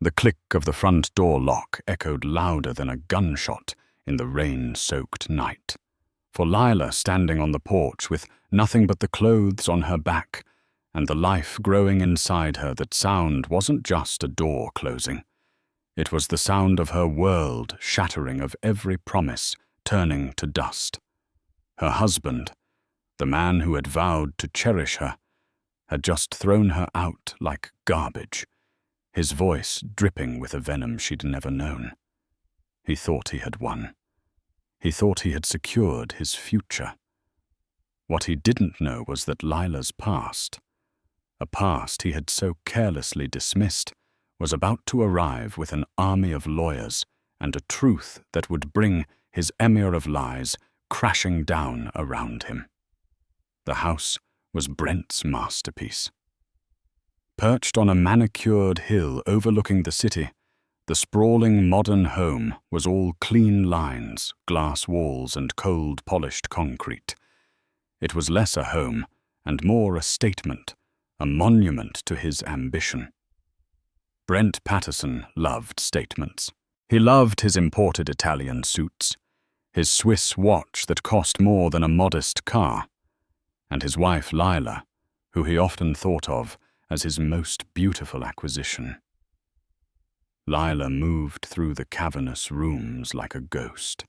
The click of the front door lock echoed louder than a gunshot in the rain-soaked night. For Lila, standing on the porch with nothing but the clothes on her back and the life growing inside her, that sound wasn't just a door closing. It was the sound of her world shattering, of every promise turning to dust. Her husband, the man who had vowed to cherish her, had just thrown her out like garbage, his voice dripping with a venom she'd never known. He thought he had won. He thought he had secured his future. What he didn't know was that Lila's past, a past he had so carelessly dismissed, was about to arrive with an army of lawyers and a truth that would bring his emir of lies crashing down around him. The house was Brent's masterpiece. Perched on a manicured hill overlooking the city, the sprawling modern home was all clean lines, glass walls, and cold polished concrete. It was less a home and more a statement, a monument to his ambition. Brent Patterson loved statements. He loved his imported Italian suits, his Swiss watch that cost more than a modest car, and his wife Lila, who he often thought of as his most beautiful acquisition. Lila moved through the cavernous rooms like a ghost.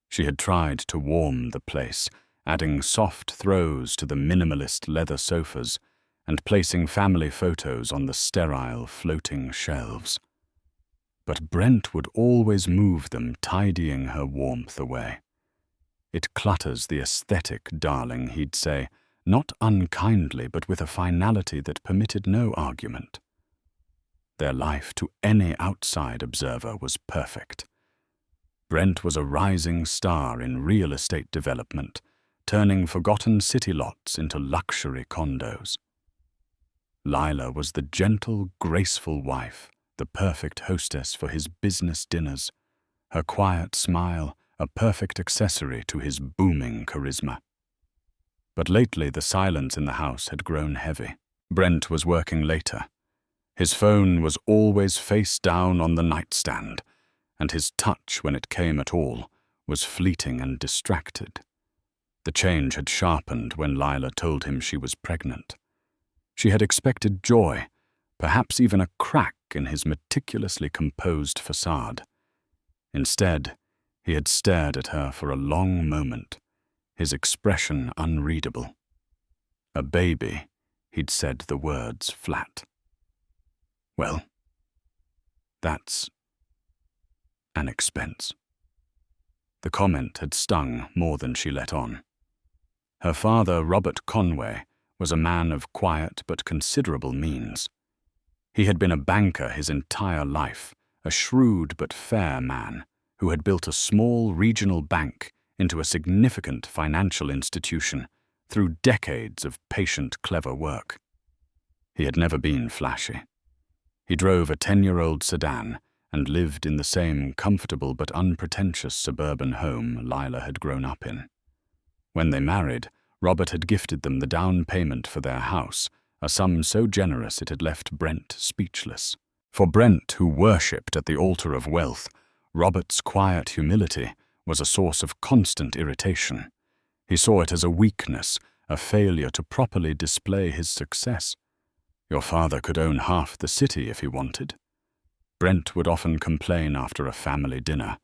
She had tried to warm the place, adding soft throws to the minimalist leather sofas and placing family photos on the sterile floating shelves. But Brent would always move them, tidying her warmth away. "It clutters the aesthetic, darling," he'd say, not unkindly, but with a finality that permitted no argument. Their life, to any outside observer, was perfect. Brent was a rising star in real estate development, turning forgotten city lots into luxury condos. Lila was the gentle, graceful wife, the perfect hostess for his business dinners, her quiet smile a perfect accessory to his booming charisma. But lately the silence in the house had grown heavy. Brent was working later. His phone was always face down on the nightstand, and his touch, when it came at all, was fleeting and distracted. The change had sharpened when Lila told him she was pregnant. She had expected joy, perhaps even a crack in his meticulously composed facade. Instead, he had stared at her for a long moment, his expression unreadable. "A baby," he'd said the words flat. "Well, that's an expense." The comment had stung more than she let on. Her father, Robert Conway, was a man of quiet but considerable means. He had been a banker his entire life, a shrewd but fair man who had built a small regional bank into a significant financial institution through decades of patient, clever work. He had never been flashy. He drove a 10-year-old sedan and lived in the same comfortable but unpretentious suburban home Lila had grown up in. When they married, Robert had gifted them the down payment for their house, a sum so generous it had left Brent speechless. For Brent, who worshipped at the altar of wealth, Robert's quiet humility was a source of constant irritation. He saw it as a weakness, a failure to properly display his success. "Your father could own half the city if he wanted." Brent would often complain after a family dinner,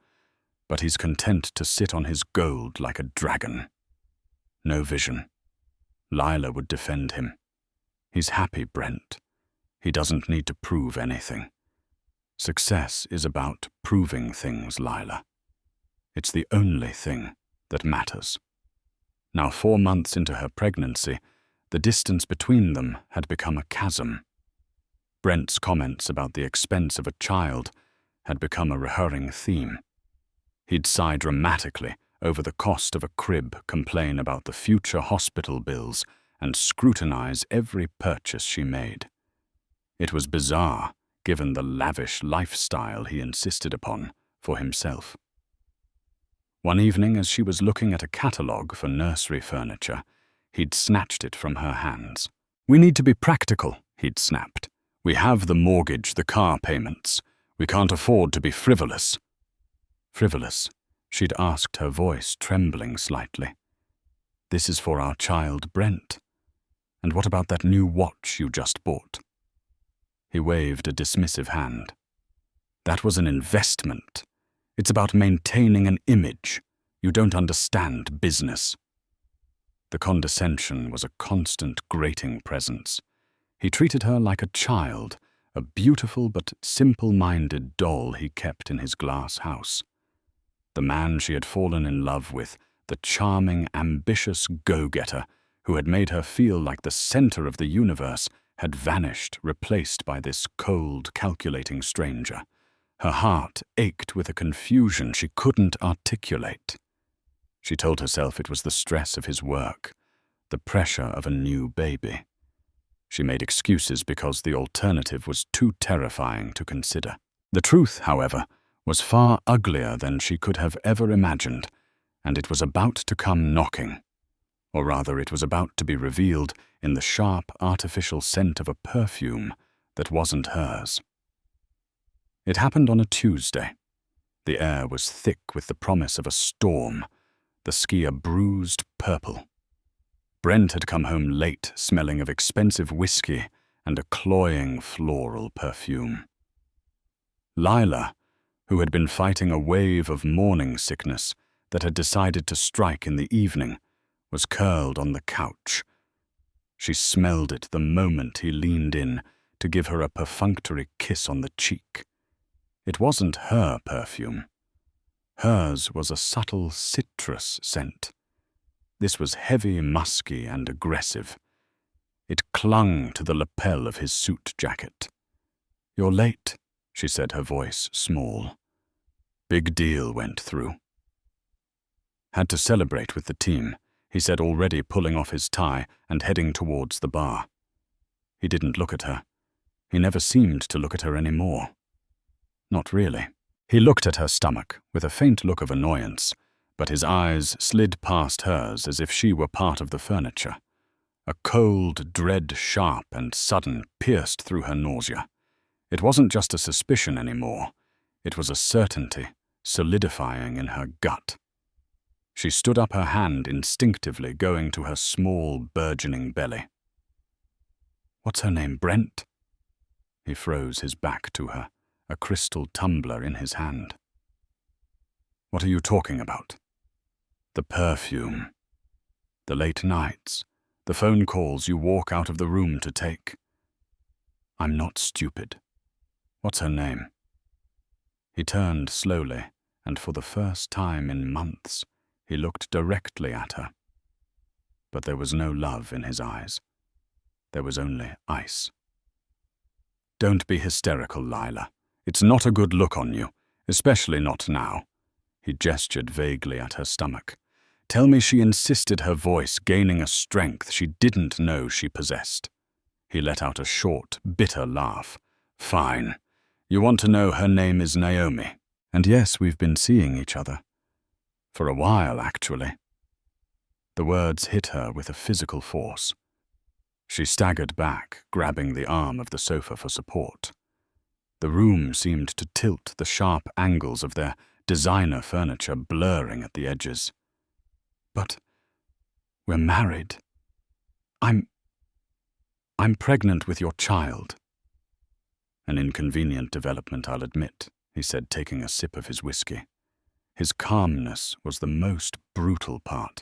"but he's content to sit on his gold like a dragon." No vision. Lila would defend him. "He's happy, Brent. He doesn't need to prove anything." "Success is about proving things, Lila. It's the only thing that matters." Now 4 months into her pregnancy, the distance between them had become a chasm. Brent's comments about the expense of a child had become a recurring theme. He'd sigh dramatically over the cost of a crib, complain about the future hospital bills, and scrutinize every purchase she made. It was bizarre, given the lavish lifestyle he insisted upon for himself. One evening, as she was looking at a catalogue for nursery furniture, he'd snatched it from her hands. "We need to be practical," he'd snapped. We have the mortgage, the car payments. We can't afford to be frivolous." Frivolous? She'd asked, her voice trembling slightly. "This is for our child, Brent. And what about that new watch you just bought?" He waved a dismissive hand. "That was an investment. It's about maintaining an image. You don't understand business." The condescension was a constant grating presence. He treated her like a child, a beautiful but simple-minded doll he kept in his glass house. The man she had fallen in love with, the charming, ambitious go-getter who had made her feel like the center of the universe, had vanished, replaced by this cold, calculating stranger. Her heart ached with a confusion she couldn't articulate. She told herself it was the stress of his work, the pressure of a new baby. She made excuses because the alternative was too terrifying to consider. The truth, however, was far uglier than she could have ever imagined, and it was about to come knocking. Or rather, it was about to be revealed in the sharp, artificial scent of a perfume that wasn't hers. It happened on a Tuesday. The air was thick with the promise of a storm, the sky a bruised purple. Brent had come home late, smelling of expensive whiskey and a cloying floral perfume. Lila, who had been fighting a wave of morning sickness that had decided to strike in the evening, was curled on the couch. She smelled it the moment he leaned in to give her a perfunctory kiss on the cheek. It wasn't her perfume. Hers was a subtle citrus scent. This was heavy, musky, and aggressive. It clung to the lapel of his suit jacket. "You're late," she said, her voice small. "Big deal went through." "Had to celebrate with the team," he said, already pulling off his tie and heading towards the bar. He didn't look at her. He never seemed to look at her anymore. Not really. He looked at her stomach with a faint look of annoyance, but his eyes slid past hers as if she were part of the furniture. A cold dread, sharp and sudden, pierced through her nausea. It wasn't just a suspicion anymore. It was a certainty, solidifying in her gut. She stood up, her hand instinctively going to her small, burgeoning belly. "What's her name, Brent?" He froze, his back to her, a crystal tumbler in his hand. "What are you talking about?" "The perfume. The late nights. The phone calls you walk out of the room to take." "I'm not stupid. What's her name?" He turned slowly, and for the first time in months, he looked directly at her. But there was no love in his eyes. There was only ice. "Don't be hysterical, Lila. It's not a good look on you, especially not now." He gestured vaguely at her stomach. "Tell me she insisted, her voice gaining a strength she didn't know she possessed." He let out a short, bitter laugh. "Fine. You want to know her name is Naomi. And yes, we've been seeing each other. For a while, actually." The words hit her with a physical force. She staggered back, grabbing the arm of the sofa for support. The room seemed to tilt, the sharp angles of their designer furniture blurring at the edges. "But we're married. I'm pregnant with your child." "An inconvenient development, I'll admit," he said, taking a sip of his whiskey. His calmness was the most brutal part.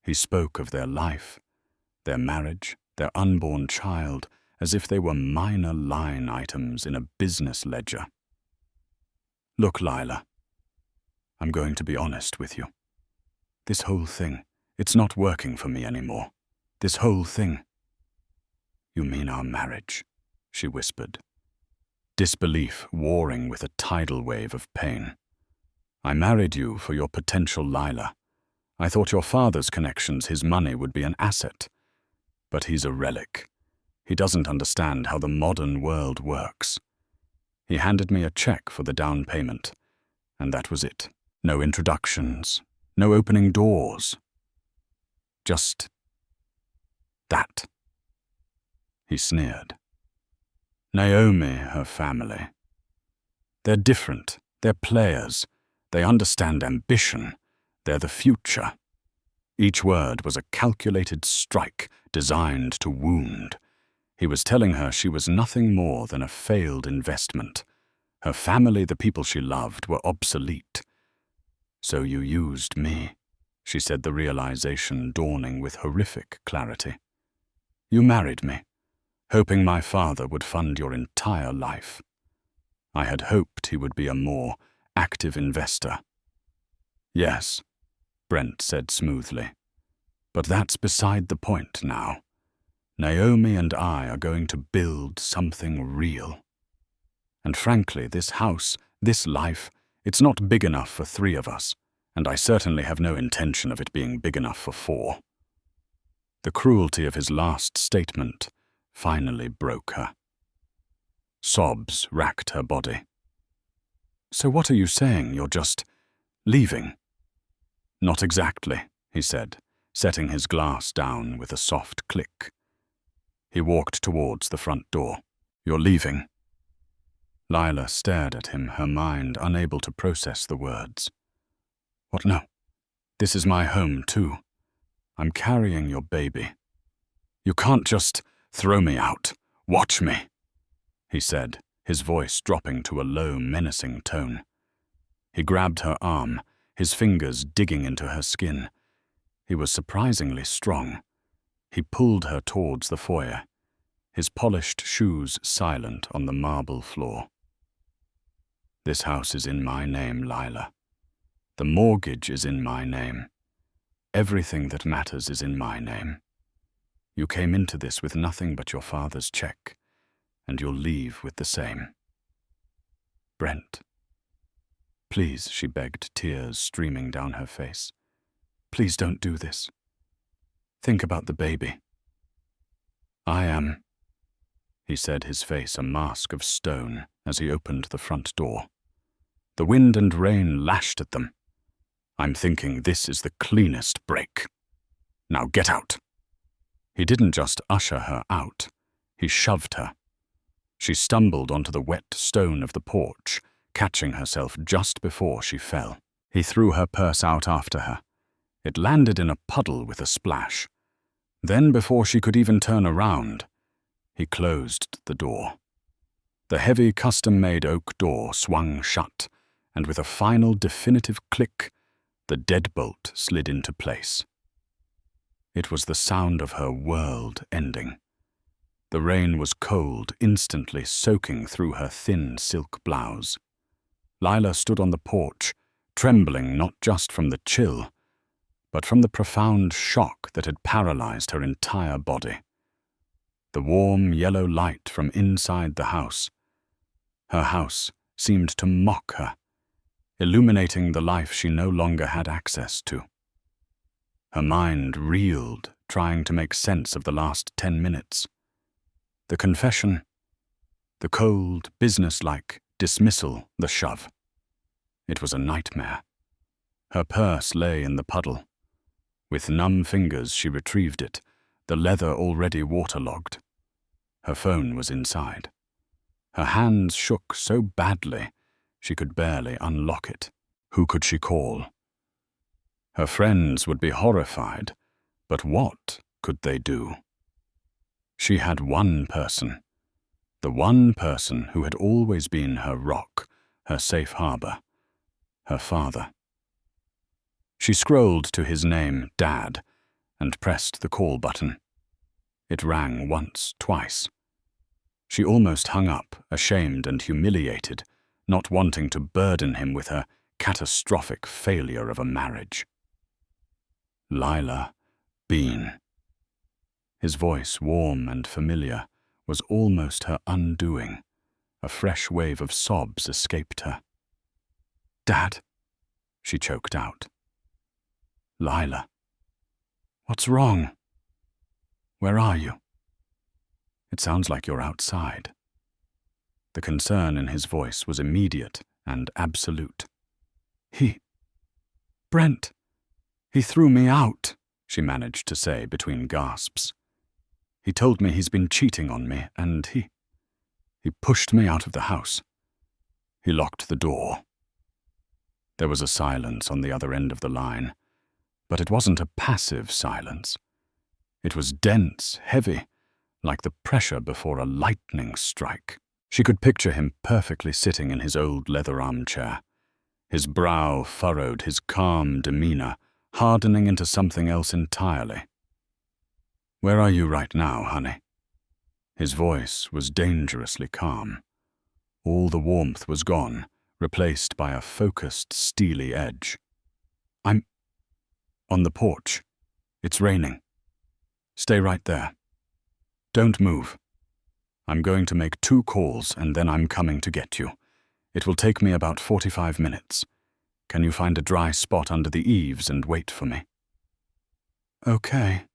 He spoke of their life, their marriage, their unborn child, as if they were minor line items in a business ledger. "Look, Lila, I'm going to be honest with you. This whole thing, it's not working for me anymore. This whole thing." "You mean our marriage?" she whispered, disbelief warring with a tidal wave of pain. "I married you for your potential, Lila. I thought your father's connections, his money, would be an asset. But he's a relic. He doesn't understand how the modern world works. He handed me a check for the down payment, and that was it. No introductions, no opening doors. Just that." He sneered. Naomi, her family. They're different. They're players. They understand ambition. They're the future. Each word was a calculated strike designed to wound. He was telling her she was nothing more than a failed investment. Her family, the people she loved, were obsolete. "So you used me," she said, the realization dawning with horrific clarity. "You married me, hoping my father would fund your entire life. I had hoped he would be a more active investor." "Yes," Brent said smoothly. "But that's beside the point now. Naomi and I are going to build something real. And frankly, this house, this life, it's not big enough for 3 of us, and I certainly have no intention of it being big enough for 4. The cruelty of his last statement finally broke her. Sobs racked her body. "So what are you saying? You're just leaving?" "Not exactly," he said, setting his glass down with a soft click. He walked towards the front door. "You're leaving?" Lila stared at him, her mind unable to process the words. "What? No. This is my home, too. I'm carrying your baby. You can't just throw me out. Watch me," he said, his voice dropping to a low, menacing tone. He grabbed her arm, his fingers digging into her skin. He was surprisingly strong. He pulled her towards the foyer, his polished shoes silent on the marble floor. "This house is in my name, Lila. The mortgage is in my name. Everything that matters is in my name. You came into this with nothing but your father's check, and you'll leave with the same. Brent." "Please," she begged, tears streaming down her face. "Please don't do this. Think about the baby." "I am," he said, his face a mask of stone as he opened the front door. The wind and rain lashed at them. "I'm thinking this is the cleanest break. Now get out." He didn't just usher her out, he shoved her. She stumbled onto the wet stone of the porch, catching herself just before she fell. He threw her purse out after her. It landed in a puddle with a splash. Then, before she could even turn around, he closed the door. The heavy custom-made oak door swung shut, and with a final definitive click, the deadbolt slid into place. It was the sound of her world ending. The rain was cold, instantly soaking through her thin silk blouse. Lila stood on the porch, trembling not just from the chill, but from the profound shock that had paralyzed her entire body. The warm yellow light from inside the house. Her house seemed to mock her, illuminating the life she no longer had access to. Her mind reeled, trying to make sense of the last 10 minutes. The confession, the cold, businesslike dismissal, the shove. It was a nightmare. Her purse lay in the puddle. With numb fingers she retrieved it, the leather already waterlogged. Her phone was inside. Her hands shook so badly she could barely unlock it. Who could she call? Her friends would be horrified, but what could they do? She had one person, the one person who had always been her rock, her safe harbor, her father. She scrolled to his name, Dad, and pressed the call button. It rang once, twice. She almost hung up, ashamed and humiliated, not wanting to burden him with her catastrophic failure of a marriage. Lila Bean. His voice, warm and familiar, was almost her undoing. A fresh wave of sobs escaped her. "Dad," she choked out. "Lila. What's wrong? Where are you? It sounds like you're outside." The concern in his voice was immediate and absolute. Brent, he threw me out," she managed to say between gasps. "He told me he's been cheating on me, and He pushed me out of the house. He locked the door. There was a silence on the other end of the line, but it wasn't a passive silence. It was dense, heavy, like the pressure before a lightning strike. She could picture him perfectly sitting in his old leather armchair, his brow furrowed, his calm demeanor hardening into something else entirely. "Where are you right now, honey?" His voice was dangerously calm. All the warmth was gone, replaced by a focused, steely edge. "I'm on the porch. It's raining. Stay right there. Don't move. I'm going to make 2 calls and then I'm coming to get you. It will take me about 45 minutes. Can you find a dry spot under the eaves and wait for me?" "Okay,"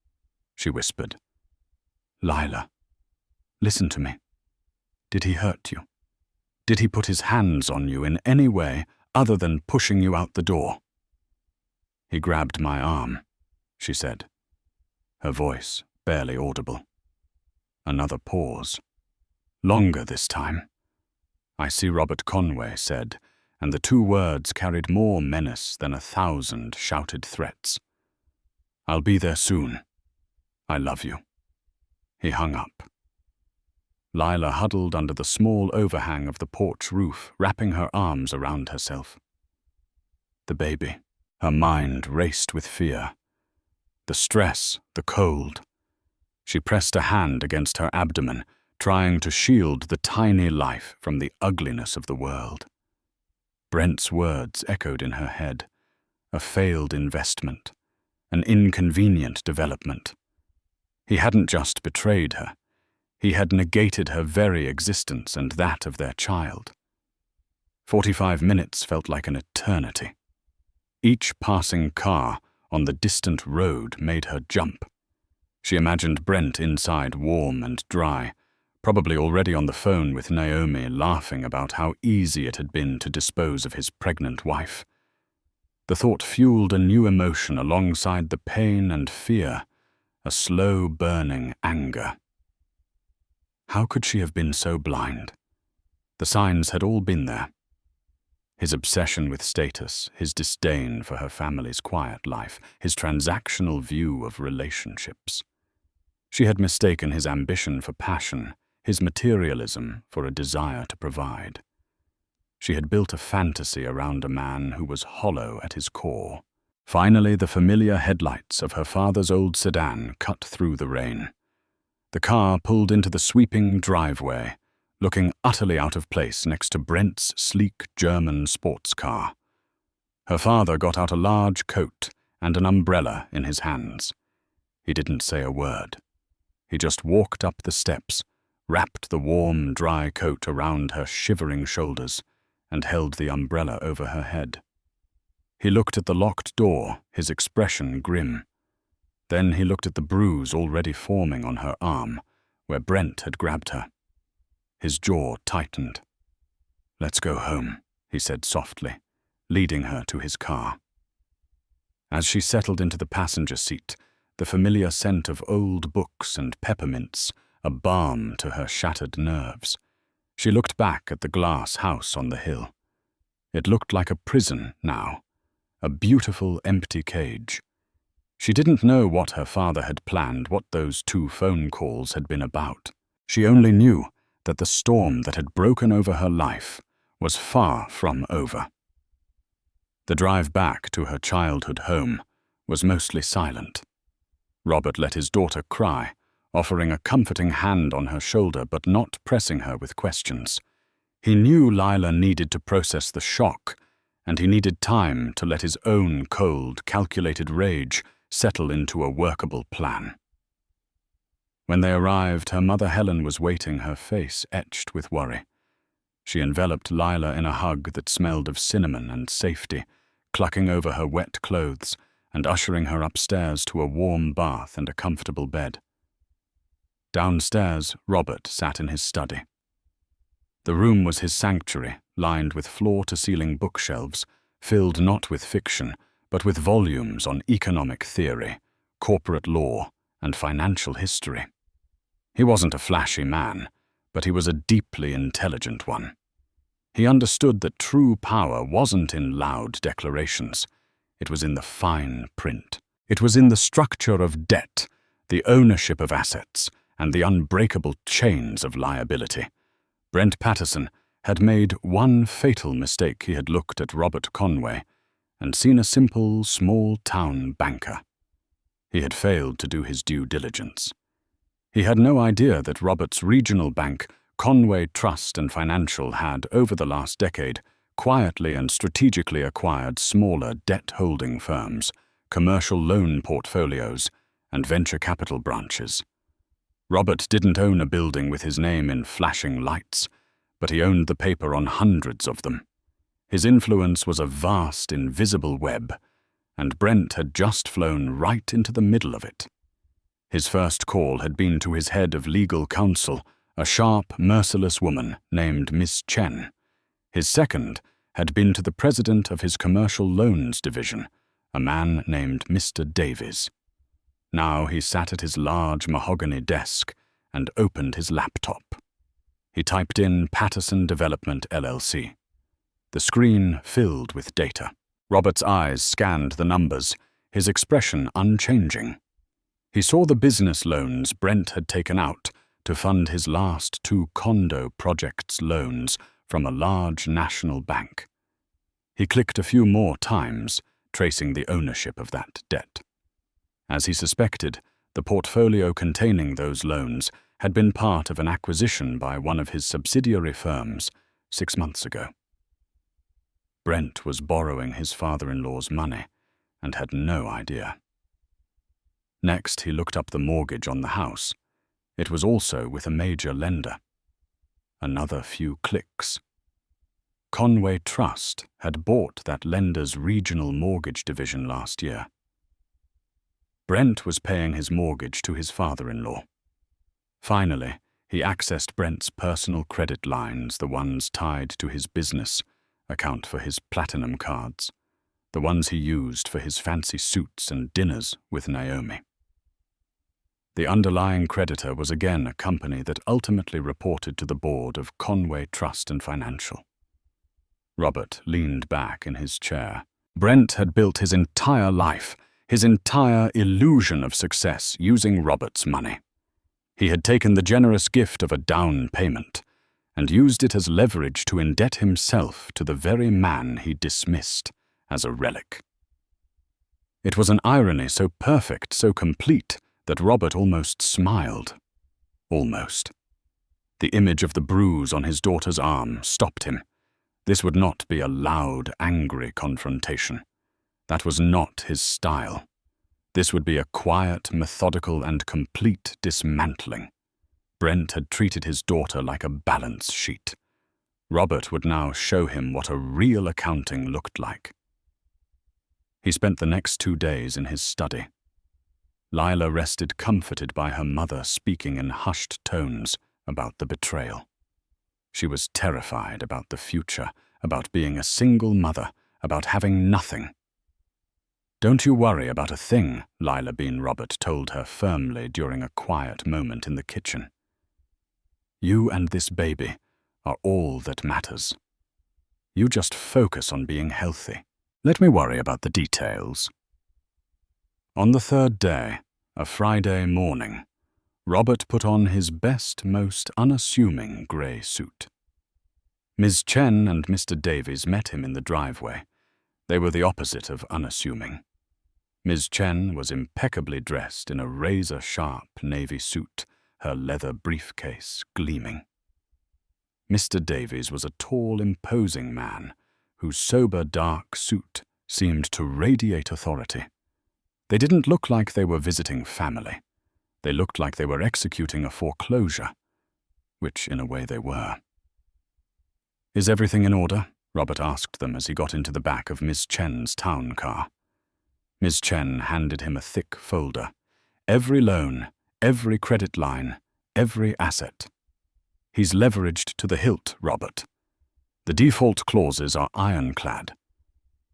she whispered. "Lila, listen to me. Did he hurt you? Did he put his hands on you in any way other than pushing you out the door?" "He grabbed my arm," she said, her voice barely audible. Another pause. Longer this time. "I see Robert Conway," said, and the 2 words carried more menace than 1,000 shouted threats. "I'll be there soon. I love you." He hung up. Lila huddled under the small overhang of the porch roof, wrapping her arms around herself. The baby. Her mind raced with fear. The stress, the cold. She pressed a hand against her abdomen, trying to shield the tiny life from the ugliness of the world. Brent's words echoed in her head. A failed investment. An inconvenient development. He hadn't just betrayed her. He had negated her very existence and that of their child. 45 minutes felt like an eternity. Each passing car on the distant road made her jump. She imagined Brent inside, warm and dry, probably already on the phone with Naomi, laughing about how easy it had been to dispose of his pregnant wife. The thought fueled a new emotion alongside the pain and fear, a slow burning anger. How could she have been so blind? The signs had all been there. His obsession with status, his disdain for her family's quiet life, his transactional view of relationships. She had mistaken his ambition for passion, his materialism for a desire to provide. She had built a fantasy around a man who was hollow at his core. Finally, the familiar headlights of her father's old sedan cut through the rain. The car pulled into the sweeping driveway, looking utterly out of place next to Brent's sleek German sports car. Her father got out a large coat and an umbrella in his hands. He didn't say a word. He just walked up the steps, wrapped the warm, dry coat around her shivering shoulders, and held the umbrella over her head. He looked at the locked door, his expression grim. Then he looked at the bruise already forming on her arm, where Brent had grabbed her. His jaw tightened. "Let's go home," he said softly, leading her to his car. As she settled into the passenger seat, the familiar scent of old books and peppermints, a balm to her shattered nerves, she looked back at the glass house on the hill. It looked like a prison now, a beautiful empty cage. She didn't know what her father had planned, what those 2 phone calls had been about. She only knew that the storm that had broken over her life was far from over. The drive back to her childhood home was mostly silent. Robert let his daughter cry, offering a comforting hand on her shoulder but not pressing her with questions. He knew Lila needed to process the shock, and he needed time to let his own cold, calculated rage settle into a workable plan. When they arrived, her mother Helen was waiting, her face etched with worry. She enveloped Lila in a hug that smelled of cinnamon and safety, clucking over her wet clothes and ushering her upstairs to a warm bath and a comfortable bed. Downstairs, Robert sat in his study. The room was his sanctuary, lined with floor-to-ceiling bookshelves, filled not with fiction, but with volumes on economic theory, corporate law, and financial history. He wasn't a flashy man, but he was a deeply intelligent one. He understood that true power wasn't in loud declarations. It was in the fine print. It was in the structure of debt, the ownership of assets, and the unbreakable chains of liability. Brent Patterson had made one fatal mistake. He had looked at Robert Conway and seen a simple, small-town banker. He had failed to do his due diligence. He had no idea that Robert's regional bank, Conway Trust and Financial, had, over the last decade, quietly and strategically acquired smaller debt-holding firms, commercial loan portfolios, and venture capital branches. Robert didn't own a building with his name in flashing lights, but he owned the paper on hundreds of them. His influence was a vast, invisible web, and Brent had just flown right into the middle of it. His first call had been to his head of legal counsel, a sharp, merciless woman named Miss Chen. His second had been to the president of his commercial loans division, a man named Mr. Davies. Now he sat at his large mahogany desk and opened his laptop. He typed in Patterson Development LLC. The screen filled with data. Robert's eyes scanned the numbers, his expression unchanging. He saw the business loans Brent had taken out to fund his last 2 condo projects loans from a large national bank. He clicked a few more times, tracing the ownership of that debt. As he suspected, the portfolio containing those loans had been part of an acquisition by one of his subsidiary firms 6 months ago. Brent was borrowing his father-in-law's money and had no idea. Next, he looked up the mortgage on the house. It was also with a major lender. Another few clicks. Conway Trust had bought that lender's regional mortgage division last year. Brent was paying his mortgage to his father-in-law. Finally, he accessed Brent's personal credit lines, the ones tied to his business account for his platinum cards, the ones he used for his fancy suits and dinners with Naomi. The underlying creditor was again a company that ultimately reported to the board of Conway Trust and Financial. Robert leaned back in his chair. Brent had built his entire life, his entire illusion of success, using Robert's money. He had taken the generous gift of a down payment and used it as leverage to indebt himself to the very man he dismissed as a relic. It was an irony so perfect, so complete, that Robert almost smiled. Almost. The image of the bruise on his daughter's arm stopped him. This would not be a loud, angry confrontation. That was not his style. This would be a quiet, methodical, and complete dismantling. Brent had treated his daughter like a balance sheet. Robert would now show him what a real accounting looked like. He spent the next 2 days in his study. Lila rested comforted by her mother speaking in hushed tones about the betrayal. She was terrified about the future, about being a single mother, about having nothing. "Don't you worry about a thing," Lila Bean Robert told her firmly during a quiet moment in the kitchen. "You and this baby are all that matters. You just focus on being healthy. Let me worry about the details." On the 3rd day, a Friday morning, Robert put on his best, most unassuming grey suit. Ms. Chen and Mr. Davies met him in the driveway. They were the opposite of unassuming. Ms. Chen was impeccably dressed in a razor-sharp navy suit, her leather briefcase gleaming. Mr. Davies was a tall, imposing man whose sober, dark suit seemed to radiate authority. They didn't look like they were visiting family. They looked like they were executing a foreclosure, which in a way they were. "Is everything in order?" Robert asked them as he got into the back of Miss Chen's town car. Miss Chen handed him a thick folder. Every loan, every credit line, every asset. "He's leveraged to the hilt, Robert. The default clauses are ironclad.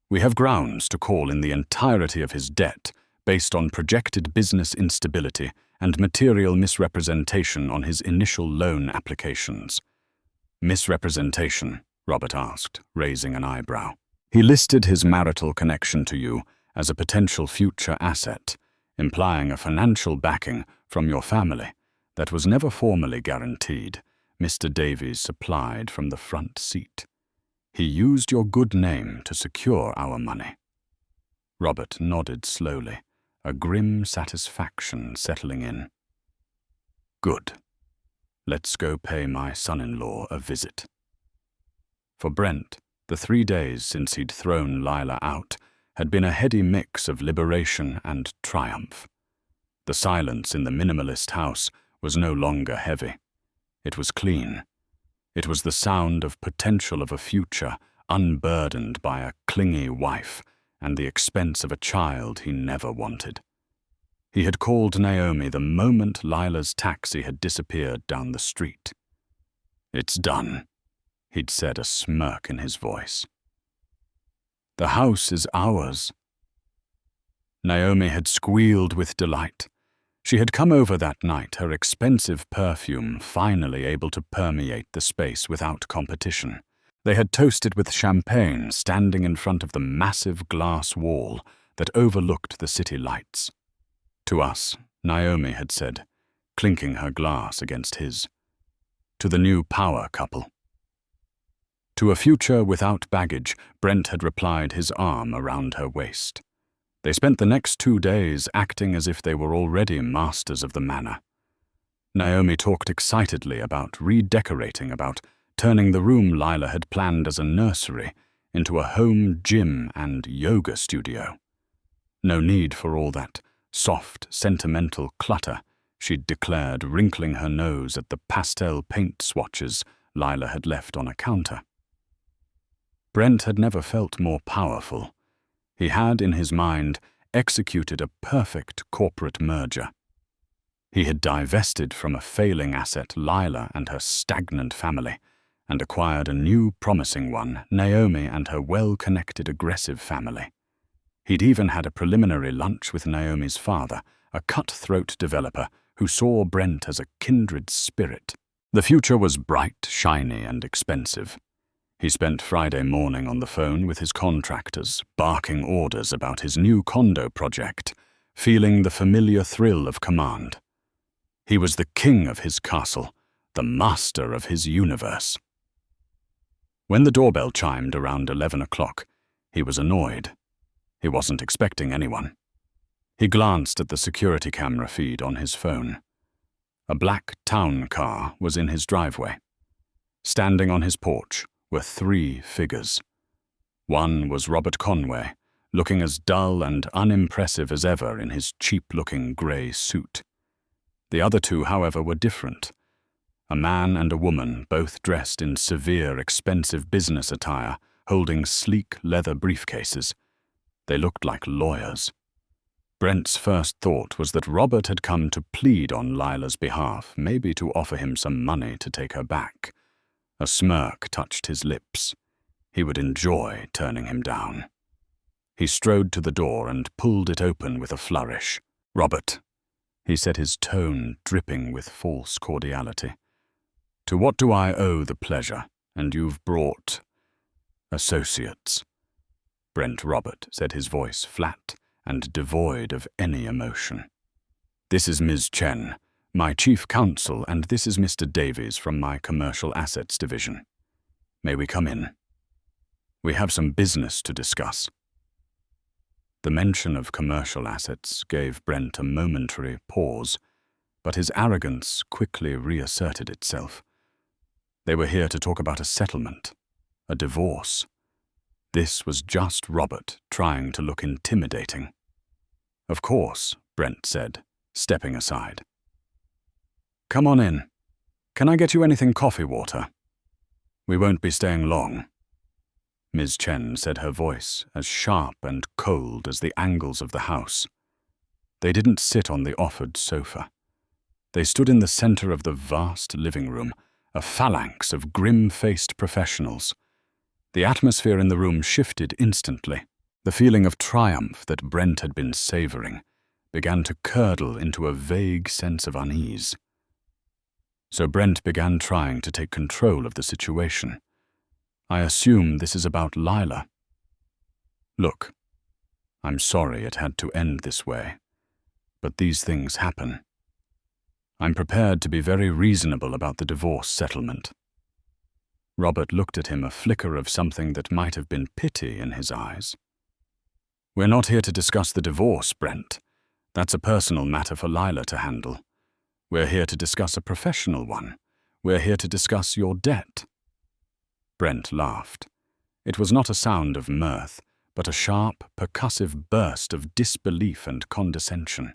We have grounds to call in the entirety of his debt based on projected business instability and material misrepresentation on his initial loan applications. Misrepresentation? Robert asked, raising an eyebrow. He listed his marital connection to you as a potential future asset, implying a financial backing from your family that was never formally guaranteed, Mr. Davies supplied from the front seat. He used your good name to secure our money. Robert nodded slowly, a grim satisfaction settling in. Good. Let's go pay my son-in-law a visit. For Brent, the 3 days since he'd thrown Lila out had been a heady mix of liberation and triumph. The silence in the minimalist house was no longer heavy. It was clean. It was the sound of potential of a future unburdened by a clingy wife and the expense of a child he never wanted. He had called Naomi the moment Lila's taxi had disappeared down the street. It's done, he'd said, a smirk in his voice. The house is ours. Naomi had squealed with delight. She had come over that night, her expensive perfume finally able to permeate the space without competition. They had toasted with champagne, standing in front of the massive glass wall that overlooked the city lights. To us, Naomi had said, clinking her glass against his. To the new power couple. To a future without baggage, Brent had replied, his arm around her waist. They spent the next 2 days acting as if they were already masters of the manor. Naomi talked excitedly about redecorating, about turning the room Lila had planned as a nursery into a home gym and yoga studio. No need for all that soft, sentimental clutter, she'd declared, wrinkling her nose at the pastel paint swatches Lila had left on a counter. Brent had never felt more powerful. He had, in his mind, executed a perfect corporate merger. He had divested from a failing asset, Lila and her stagnant family, and acquired a new promising one, Naomi and her well-connected aggressive family. He'd even had a preliminary lunch with Naomi's father, a cutthroat developer who saw Brent as a kindred spirit. The future was bright, shiny, and expensive. He spent Friday morning on the phone with his contractors, barking orders about his new condo project, feeling the familiar thrill of command. He was the king of his castle, the master of his universe. When the doorbell chimed around 11 o'clock, he was annoyed. He wasn't expecting anyone. He glanced at the security camera feed on his phone. A black town car was in his driveway. Standing on his porch were 3 figures. One was Robert Conway, looking as dull and unimpressive as ever in his cheap-looking grey suit. The other 2, however, were different. A man and a woman, both dressed in severe, expensive business attire, holding sleek leather briefcases. They looked like lawyers. Brent's first thought was that Robert had come to plead on Lila's behalf, maybe to offer him some money to take her back. A smirk touched his lips. He would enjoy turning him down. He strode to the door and pulled it open with a flourish. "Robert," he said, his tone dripping with false cordiality. "To what do I owe the pleasure? And you've brought associates." "Brent Robert," said, his voice flat and devoid of any emotion. "This is Ms. Chen, my chief counsel, and this is Mr. Davies from my commercial assets division. May we come in? We have some business to discuss." The mention of commercial assets gave Brent a momentary pause, but his arrogance quickly reasserted itself. They were here to talk about a settlement, a divorce. This was just Robert trying to look intimidating. "Of course," Brent said, stepping aside. "Come on in. Can I get you anything coffee water? We won't be staying long." Ms. Chen said, her voice as sharp and cold as the angles of the house. They didn't sit on the offered sofa. They stood in the center of the vast living room, a phalanx of grim-faced professionals. The atmosphere in the room shifted instantly. The feeling of triumph that Brent had been savoring began to curdle into a vague sense of unease. So Brent began trying to take control of the situation. I assume this is about Lila. Look, I'm sorry it had to end this way, but these things happen. I'm prepared to be very reasonable about the divorce settlement. Robert looked at him, a flicker of something that might have been pity in his eyes. We're not here to discuss the divorce, Brent. That's a personal matter for Lila to handle. We're here to discuss a professional one. We're here to discuss your debt. Brent laughed. It was not a sound of mirth, but a sharp, percussive burst of disbelief and condescension.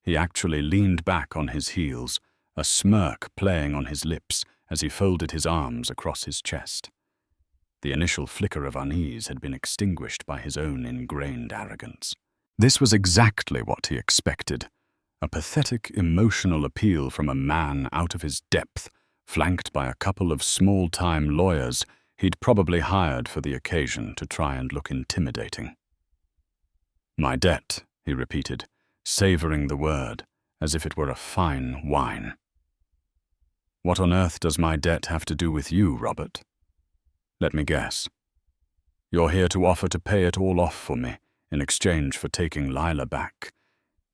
He actually leaned back on his heels, a smirk playing on his lips as he folded his arms across his chest. The initial flicker of unease had been extinguished by his own ingrained arrogance. This was exactly what he expected, a pathetic emotional appeal from a man out of his depth, flanked by a couple of small-time lawyers he'd probably hired for the occasion to try and look intimidating. My debt, he repeated, savoring the word as if it were a fine wine. What on earth does my debt have to do with you, Robert? Let me guess. You're here to offer to pay it all off for me in exchange for taking Lila back.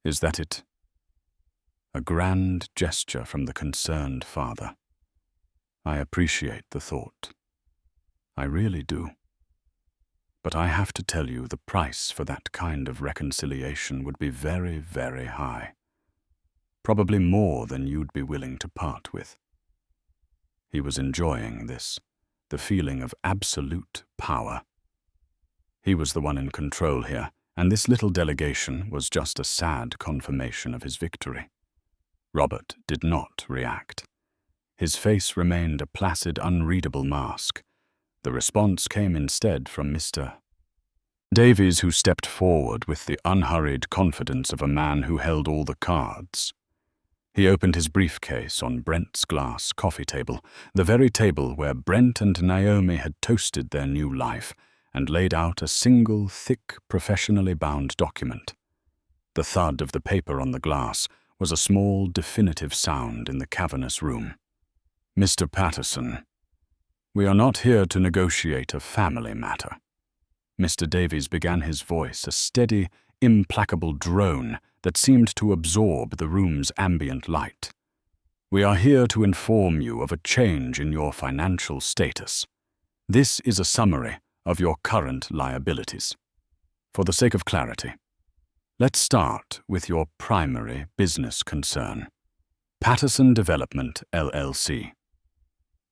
Is that it? A grand gesture from the concerned father. I appreciate the thought. I really do. But I have to tell you, the price for that kind of reconciliation would be very, very high. Probably more than you'd be willing to part with. He was enjoying this, the feeling of absolute power. He was the one in control here, and this little delegation was just a sad confirmation of his victory. Robert did not react. His face remained a placid, unreadable mask. The response came instead from Mr. Davies, who stepped forward with the unhurried confidence of a man who held all the cards. He opened his briefcase on Brent's glass coffee table, the very table where Brent and Naomi had toasted their new life, and laid out a single, thick, professionally bound document. The thud of the paper on the glass was a small, definitive sound in the cavernous room. Mr. Patterson, we are not here to negotiate a family matter. Mr. Davies began, his voice a steady, implacable drone that seemed to absorb the room's ambient light. We are here to inform you of a change in your financial status. This is a summary of your current liabilities. For the sake of clarity, let's start with your primary business concern, Patterson Development, LLC.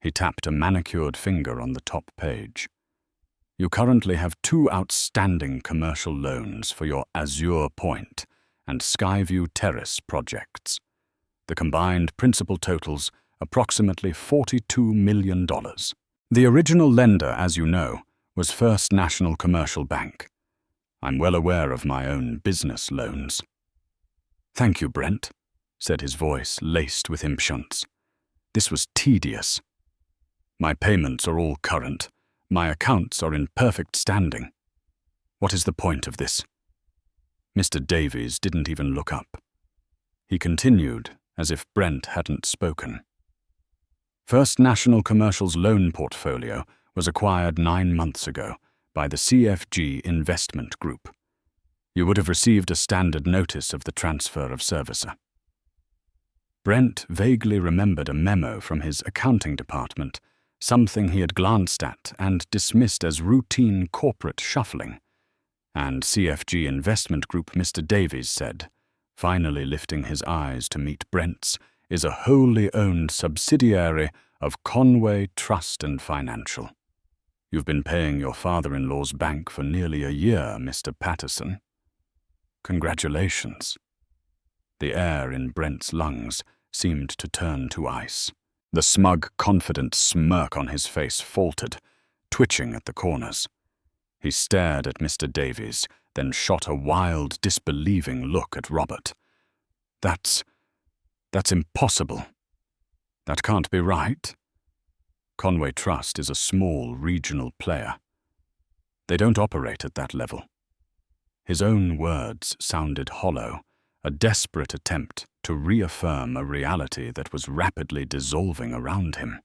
He tapped a manicured finger on the top page. You currently have 2 outstanding commercial loans for your Azure Point and Skyview Terrace projects. The combined principal totals approximately $42 million. The original lender, as you know, was First National Commercial Bank. I'm well aware of my own business loans. Thank you, Brent, said his voice laced with impatience. This was tedious. My payments are all current. My accounts are in perfect standing. What is the point of this? Mr. Davies didn't even look up. He continued as if Brent hadn't spoken. First National Commercial's loan portfolio was acquired 9 months ago by the CFG Investment Group. You would have received a standard notice of the transfer of servicer. Brent vaguely remembered a memo from his accounting department, something he had glanced at and dismissed as routine corporate shuffling. And CFG Investment Group, Mr. Davies said, finally lifting his eyes to meet Brent's, is a wholly owned subsidiary of Conway Trust and Financial. You've been paying your father-in-law's bank for nearly a year, Mr. Patterson. Congratulations. The air in Brent's lungs seemed to turn to ice. The smug, confident smirk on his face faltered, twitching at the corners. He stared at Mr. Davies, then shot a wild, disbelieving look at Robert. That's impossible. That can't be right. Conway Trust is a small regional player. They don't operate at that level. His own words sounded hollow, a desperate attempt to reaffirm a reality that was rapidly dissolving around him.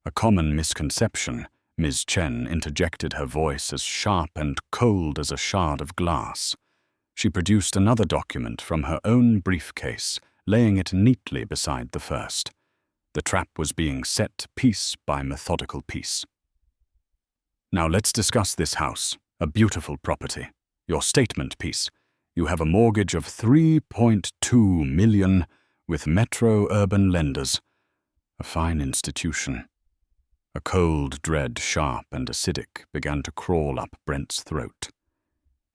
A common misconception, Ms. Chen interjected, her voice as sharp and cold as a shard of glass. She produced another document from her own briefcase, laying it neatly beside the first. The trap was being set piece by methodical piece. Now let's discuss this house, a beautiful property. Your statement piece. You have a mortgage of $3.2 million with Metro Urban Lenders. A fine institution. A cold dread, sharp and acidic, began to crawl up Brent's throat.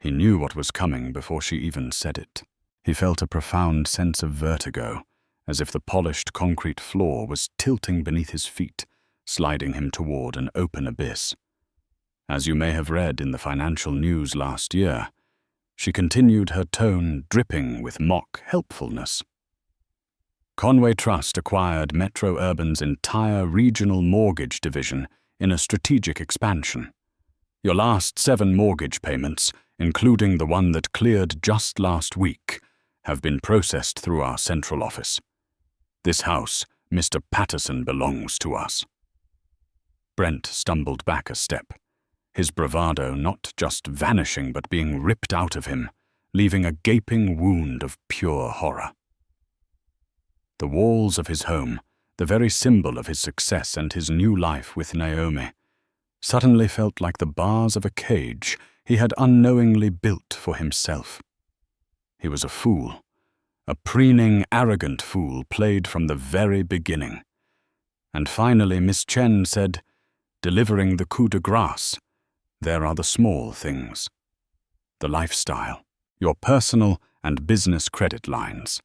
He knew what was coming before she even said it. He felt a profound sense of vertigo, as if the polished concrete floor was tilting beneath his feet, sliding him toward an open abyss. As you may have read in the financial news last year, she continued, her tone dripping with mock helpfulness. Conway Trust acquired Metro Urban's entire regional mortgage division in a strategic expansion. Your last 7 mortgage payments, including the one that cleared just last week, have been processed through our central office. This house, Mr. Patterson, belongs to us. Brent stumbled back a step, his bravado not just vanishing but being ripped out of him, leaving a gaping wound of pure horror. The walls of his home, the very symbol of his success and his new life with Naomi, suddenly felt like the bars of a cage he had unknowingly built for himself. He was a fool, a preening, arrogant fool played from the very beginning. And finally Miss Chen said, delivering the coup de grace, there are the small things. The lifestyle, your personal and business credit lines,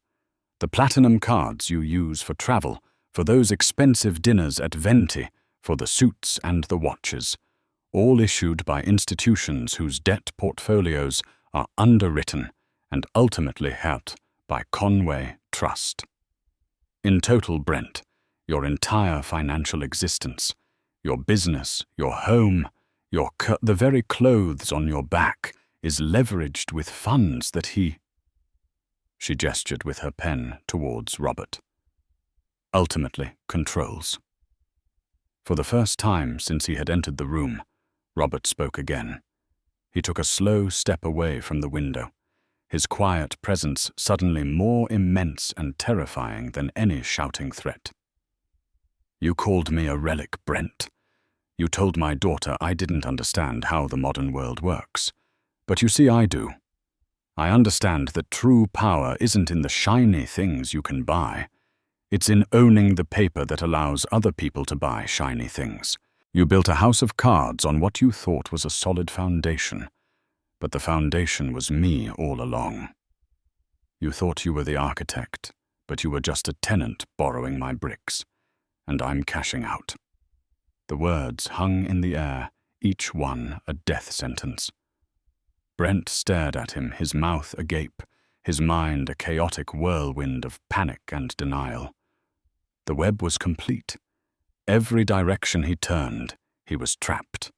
the platinum cards you use for travel, for those expensive dinners at Venti, for the suits and the watches, all issued by institutions whose debt portfolios are underwritten and ultimately held by Conway Trust. In total, Brent, your entire financial existence, your business, your home, the very clothes on your back is leveraged with funds that he... She gestured with her pen towards Robert. Ultimately controls. For the first time since he had entered the room, Robert spoke again. He took a slow step away from the window, his quiet presence suddenly more immense and terrifying than any shouting threat. You called me a relic, Brent. You told my daughter I didn't understand how the modern world works. But you see, I do. I understand that true power isn't in the shiny things you can buy. It's in owning the paper that allows other people to buy shiny things. You built a house of cards on what you thought was a solid foundation, but the foundation was me all along. You thought you were the architect, but you were just a tenant borrowing my bricks, and I'm cashing out. The words hung in the air, each one a death sentence. Brent stared at him, his mouth agape, his mind a chaotic whirlwind of panic and denial. The web was complete. Every direction he turned, he was trapped.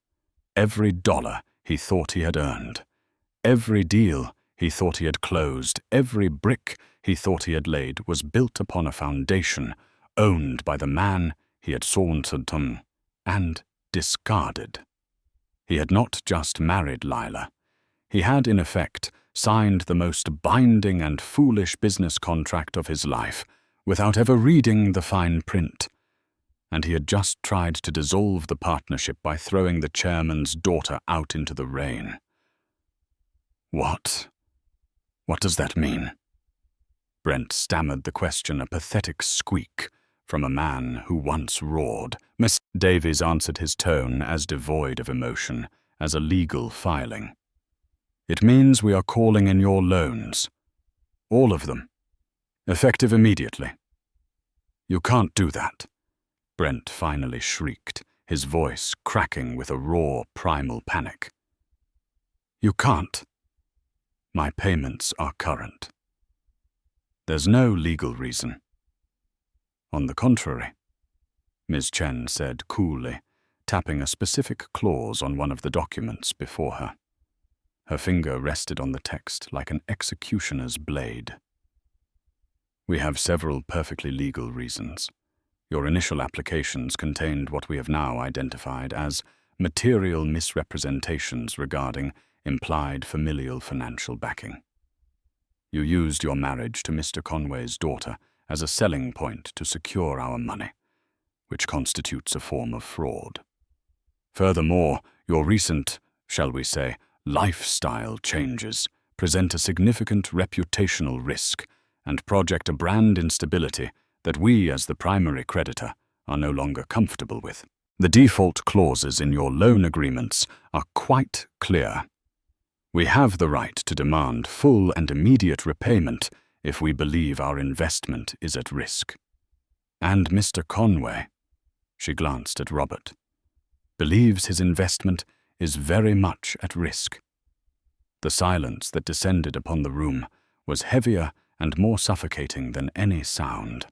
Every dollar he thought he had earned. Every deal he thought he had closed, every brick he thought he had laid was built upon a foundation owned by the man he had sauntered on and discarded. He had not just married Lila. He had, in effect, signed the most binding and foolish business contract of his life without ever reading the fine print. And he had just tried to dissolve the partnership by throwing the chairman's daughter out into the rain. What? What does that mean? Brent stammered the question, a pathetic squeak from a man who once roared. Miss Davies answered his tone as devoid of emotion as a legal filing. It means we are calling in your loans. All of them. Effective immediately. You can't do that, Brent finally shrieked, his voice cracking with a raw, primal panic. You can't. My payments are current. There's no legal reason. On the contrary, Ms. Chen said coolly, tapping a specific clause on one of the documents before her. Her finger rested on the text like an executioner's blade. We have several perfectly legal reasons. Your initial applications contained what we have now identified as material misrepresentations regarding implied familial financial backing. You used your marriage to Mr. Conway's daughter as a selling point to secure our money, which constitutes a form of fraud. Furthermore, your recent, shall we say, lifestyle changes present a significant reputational risk and project a brand instability that we, as the primary creditor, are no longer comfortable with. The default clauses in your loan agreements are quite clear. We have the right to demand full and immediate repayment if we believe our investment is at risk. And Mr. Conway, she glanced at Robert, believes his investment is very much at risk. The silence that descended upon the room was heavier and more suffocating than any sound.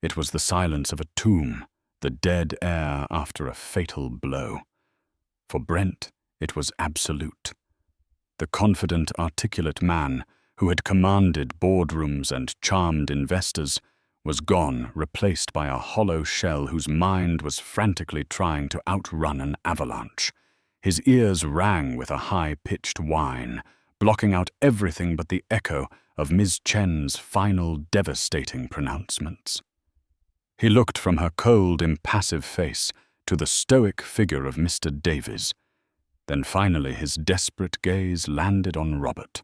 It was the silence of a tomb, the dead air after a fatal blow. For Brent, it was absolute. The confident, articulate man who had commanded boardrooms and charmed investors was gone, replaced by a hollow shell whose mind was frantically trying to outrun an avalanche. His ears rang with a high-pitched whine, blocking out everything but the echo of Ms. Chen's final devastating pronouncements. He looked from her cold, impassive face to the stoic figure of Mr. Davies. Then finally his desperate gaze landed on Robert.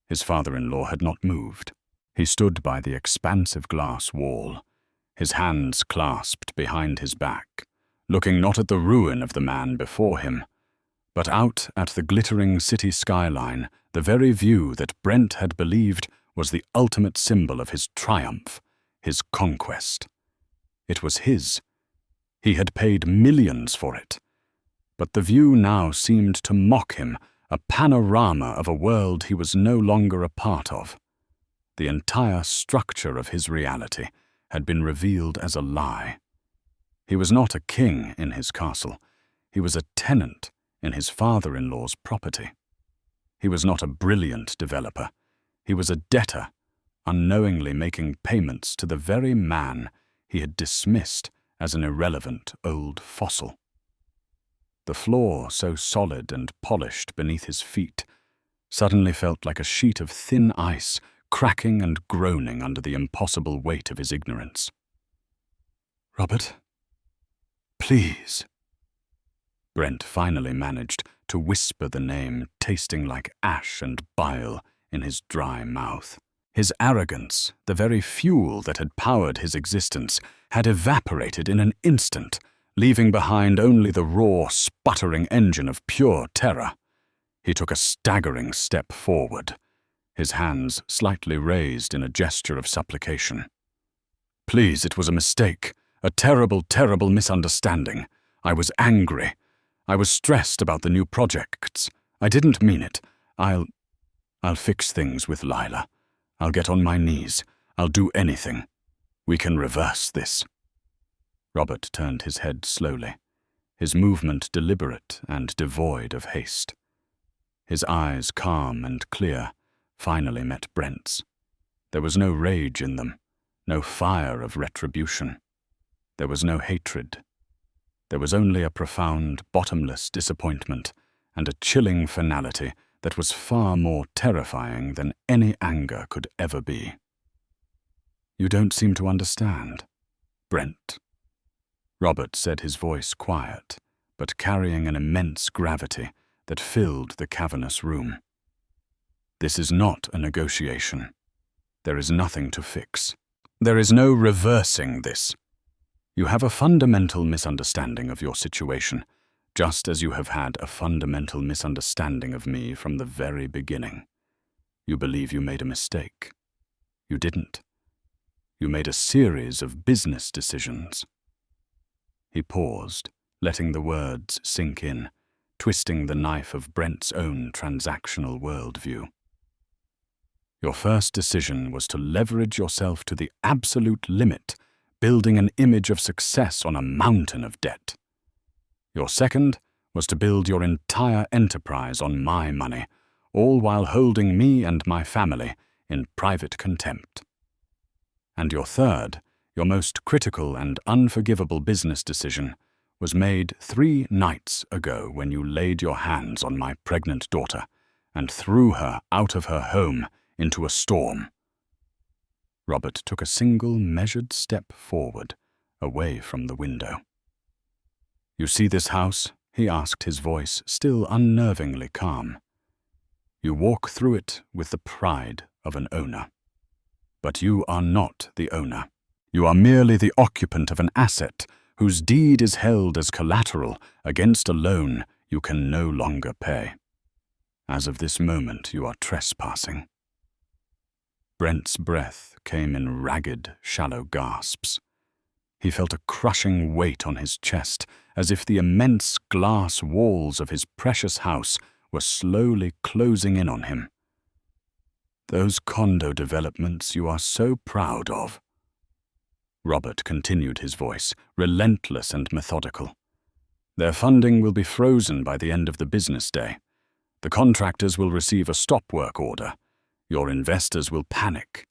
His father-in-law had not moved. He stood by the expansive glass wall, his hands clasped behind his back, looking not at the ruin of the man before him, but out at the glittering city skyline, the very view that Brent had believed was the ultimate symbol of his triumph, his conquest. It was his. He had paid millions for it. But the view now seemed to mock him, a panorama of a world he was no longer a part of. The entire structure of his reality had been revealed as a lie. He was not a king in his castle. He was a tenant in his father-in-law's property. He was not a brilliant developer. He was a debtor, unknowingly making payments to the very man he had dismissed as an irrelevant old fossil. The floor, so solid and polished beneath his feet, suddenly felt like a sheet of thin ice cracking and groaning under the impossible weight of his ignorance. "Robert, please." Brent finally managed to whisper the name, tasting like ash and bile in his dry mouth. His arrogance, the very fuel that had powered his existence, had evaporated in an instant, leaving behind only the raw, sputtering engine of pure terror. He took a staggering step forward, his hands slightly raised in a gesture of supplication. "Please, it was a mistake, a terrible, terrible misunderstanding. I was angry. I was stressed about the new projects. I didn't mean it. I'll fix things with Lila. I'll get on my knees. I'll do anything. We can reverse this." Robert turned his head slowly, his movement deliberate and devoid of haste. His eyes, calm and clear, finally met Brent's. There was no rage in them, no fire of retribution. There was no hatred. There was only a profound, bottomless disappointment and a chilling finality that was far more terrifying than any anger could ever be. "You don't seem to understand, Brent." Robert said, his voice quiet, but carrying an immense gravity that filled the cavernous room. "This is not a negotiation. There is nothing to fix. There is no reversing this. You have a fundamental misunderstanding of your situation, just as you have had a fundamental misunderstanding of me from the very beginning. You believe you made a mistake. You didn't. You made a series of business decisions." He paused, letting the words sink in, twisting the knife of Brent's own transactional worldview. "Your first decision was to leverage yourself to the absolute limit, building an image of success on a mountain of debt. Your second was to build your entire enterprise on my money, all while holding me and my family in private contempt. And your third, your most critical and unforgivable business decision, was made 3 nights ago when you laid your hands on my pregnant daughter and threw her out of her home into a storm. Robert took a single measured step forward, away from the window. You see this house? He asked, his voice still unnervingly calm. You walk through it with the pride of an owner. But you are not the owner. You are merely the occupant of an asset whose deed is held as collateral against a loan you can no longer pay. As of this moment, you are trespassing. Brent's breath came in ragged, shallow gasps. He felt a crushing weight on his chest, as if the immense glass walls of his precious house were slowly closing in on him. Those condo developments you are so proud of. Robert continued, his voice relentless and methodical. Their funding will be frozen by the end of the business day. The contractors will receive a stop work order. Your investors will panic.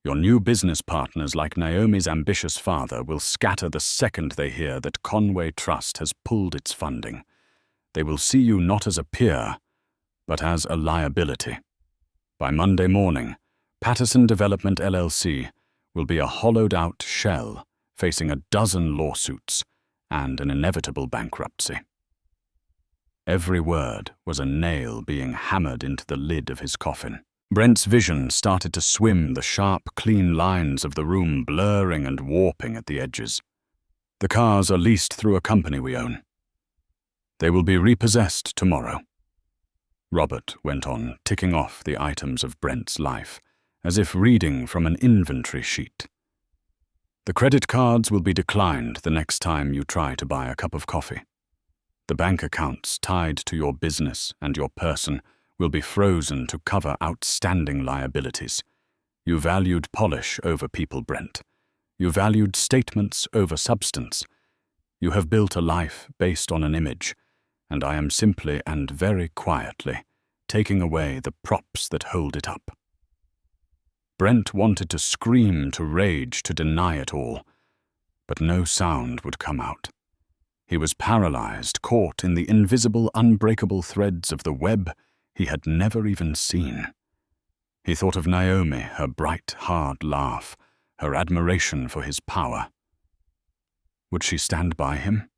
Your new business partners, like Naomi's ambitious father, will scatter the second they hear that Conway Trust has pulled its funding. They will see you not as a peer, but as a liability. By Monday morning, Patterson Development LLC will be a hollowed-out shell facing a dozen lawsuits and an inevitable bankruptcy. Every word was a nail being hammered into the lid of his coffin. Brent's vision started to swim, the sharp, clean lines of the room blurring and warping at the edges. The cars are leased through a company we own. They will be repossessed tomorrow. Robert went on, ticking off the items of Brent's life, as if reading from an inventory sheet. The credit cards will be declined the next time you try to buy a cup of coffee. The bank accounts tied to your business and your person will be frozen to cover outstanding liabilities. You valued polish over people, Brent. You valued statements over substance. You have built a life based on an image, and I am simply and very quietly taking away the props that hold it up. Brent wanted to scream, to rage, to deny it all, but no sound would come out. He was paralyzed, caught in the invisible, unbreakable threads of the web he had never even seen. He thought of Naomi, her bright, hard laugh, her admiration for his power. Would she stand by him?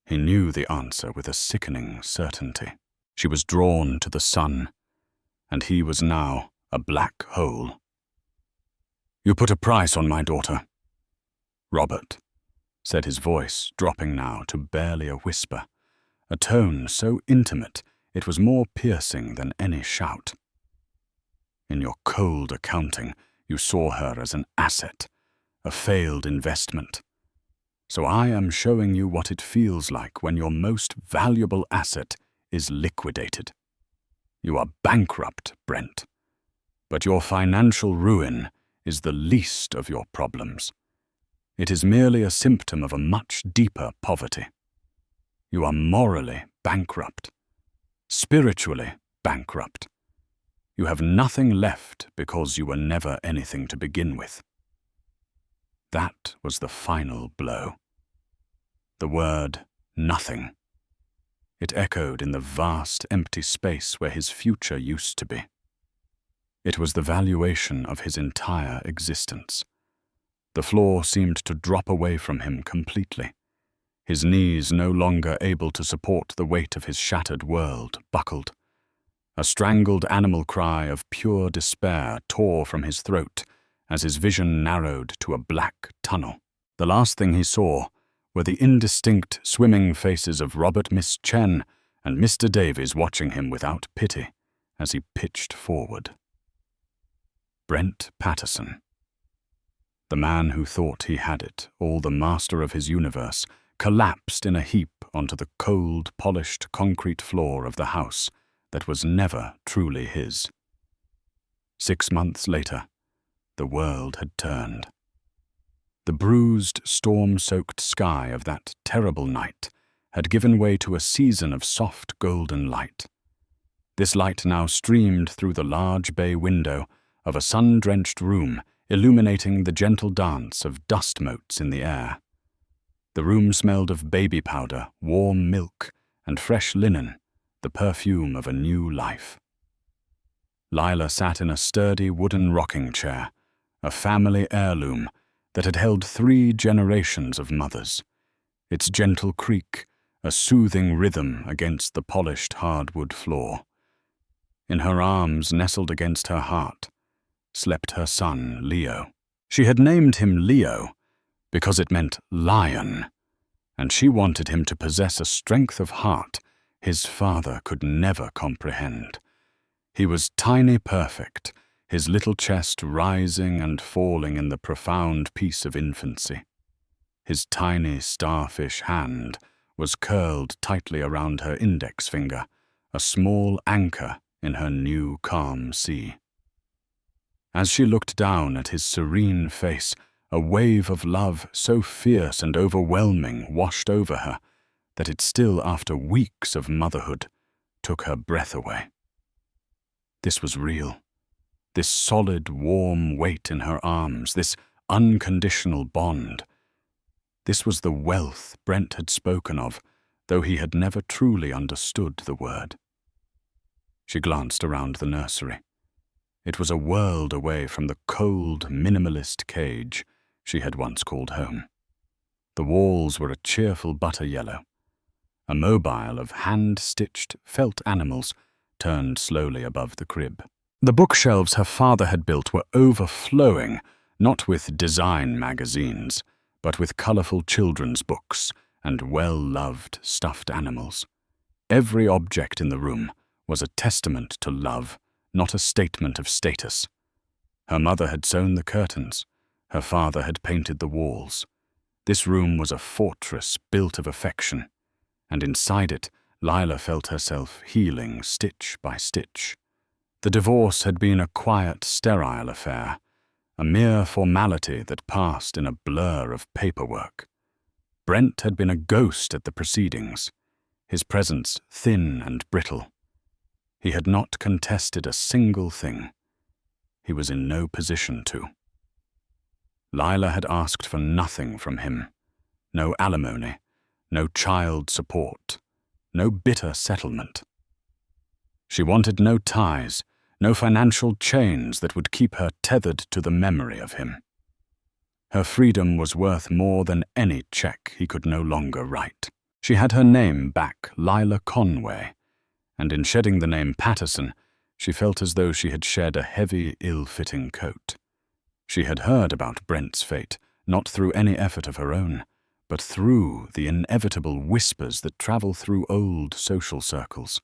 He knew the answer with a sickening certainty. She was drawn to the sun, and he was now a black hole. You put a price on my daughter. Robert, said his voice, dropping now to barely a whisper, a tone so intimate it was more piercing than any shout. In your cold accounting, you saw her as an asset, a failed investment. So I am showing you what it feels like when your most valuable asset is liquidated. You are bankrupt, Brent. But your financial ruin is the least of your problems. It is merely a symptom of a much deeper poverty. You are morally bankrupt. Spiritually bankrupt. You have nothing left because you were never anything to begin with. That was the final blow. The word nothing. It echoed in the vast, empty space where his future used to be. It was the valuation of his entire existence. The floor seemed to drop away from him completely. His knees, no longer able to support the weight of his shattered world, buckled. A strangled animal cry of pure despair tore from his throat as his vision narrowed to a black tunnel. The last thing he saw were the indistinct, swimming faces of Robert Miss Chen and Mr. Davies watching him without pity as he pitched forward. Brent Patterson. The man who thought he had it, all the master of his universe, collapsed in a heap onto the cold, polished concrete floor of the house that was never truly his. 6 months later, the world had turned. The bruised, storm-soaked sky of that terrible night had given way to a season of soft golden light. This light now streamed through the large bay window of a sun-drenched room illuminating the gentle dance of dust motes in the air. The room smelled of baby powder, warm milk, and fresh linen, the perfume of a new life. Lila sat in a sturdy wooden rocking chair, a family heirloom that had held 3 generations of mothers. Its gentle creak, a soothing rhythm against the polished hardwood floor. In her arms, nestled against her heart, slept her son, Leo. She had named him Leo because it meant lion, and she wanted him to possess a strength of heart his father could never comprehend. He was tiny perfect, his little chest rising and falling in the profound peace of infancy. His tiny starfish hand was curled tightly around her index finger, a small anchor in her new calm sea. As she looked down at his serene face, a wave of love so fierce and overwhelming washed over her that it still, after weeks of motherhood, took her breath away. This was real. This solid, warm weight in her arms, this unconditional bond. This was the wealth Brent had spoken of, though he had never truly understood the word. She glanced around the nursery. It was a world away from the cold, minimalist cage she had once called home. The walls were a cheerful butter yellow. A mobile of hand-stitched felt animals turned slowly above the crib. The bookshelves her father had built were overflowing, not with design magazines, but with colorful children's books and well-loved stuffed animals. Every object in the room was a testament to love, not a statement of status. Her mother had sewn the curtains. Her father had painted the walls. This room was a fortress built of affection, and inside it, Lila felt herself healing stitch by stitch. The divorce had been a quiet, sterile affair, a mere formality that passed in a blur of paperwork. Brent had been a ghost at the proceedings, his presence thin and brittle. He had not contested a single thing. He was in no position to. Lila had asked for nothing from him. No alimony, no child support, no bitter settlement. She wanted no ties, no financial chains that would keep her tethered to the memory of him. Her freedom was worth more than any check he could no longer write. She had her name back, Lila Conway, and in shedding the name Patterson, she felt as though she had shed a heavy, ill-fitting coat. She had heard about Brent's fate, not through any effort of her own, but through the inevitable whispers that travel through old social circles.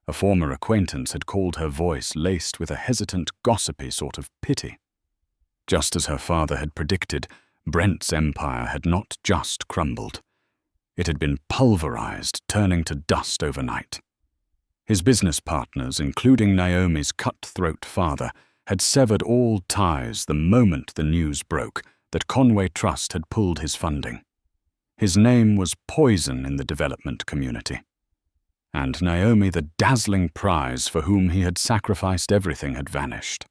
A former acquaintance had called her voice laced with a hesitant, gossipy sort of pity. Just as her father had predicted, Brent's empire had not just crumbled. It had been pulverized, turning to dust overnight. His business partners, including Naomi's cutthroat father, had severed all ties the moment the news broke that Conway Trust had pulled his funding. His name was poison in the development community. And Naomi, the dazzling prize for whom he had sacrificed everything, had vanished.